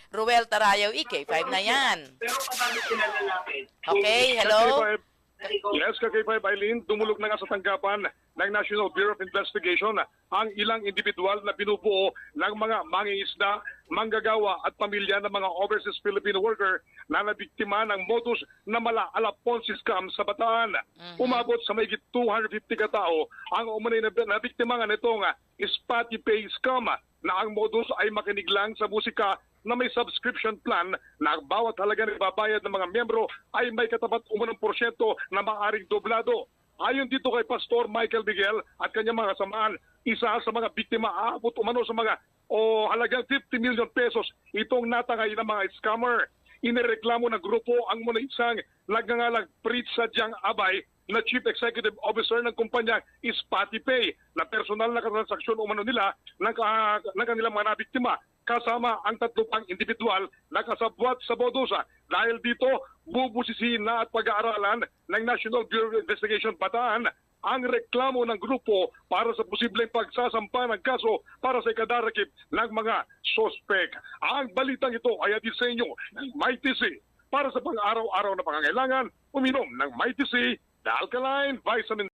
Ruel Tarayaw, K5 na yan. Pero paano sinalalapit? Okay, hello? Yes, K5 Eileen, dumulog na nga sa tanggapan ng National Bureau of Investigation ang ilang individual na binubuo ng mga mangingisda, manggagawa at pamilya ng mga overseas Filipino worker na nabiktima ng modus na mala-ala Ponzi scam sa Bataan. Umabot sa mahigit 250 katao ang umunay na nabiktima nga nitong Spati Pay scam na ang modus ay makinig lang sa musika na may subscription plan na ang bawat halaga na ibabayad ng mga miyembro ay may katapat umunang porsyento na maaaring doblado. Ayon dito kay Pastor Michael Miguel at kanyang mga kasamaan, isa sa mga biktima aabot umano sa mga halagang 50 million pesos itong natangay ng mga scammer. Inireklamo ng grupo ang muna isang nagngangalang Prince Sadyang Abay na Chief Executive Officer ng kumpanya Spati Pay na personal na transaksyon umano nila ng kanilang mga nabiktima kasama ang tatlo pang individual na kasabwat sa Bodosa. Dahil dito, bubusisihin na at pag-aaralan ng National Bureau of Investigation Bataan ang reklamo ng grupo para sa posibleng pagsasampa ng kaso para sa ikadarakip ng mga sospek. Ang balitang ito ay hatid sa inyo ng Mighty C. Para sa pang-araw-araw na pangangailangan, uminom ng Mighty C, the Alkaline Vitamin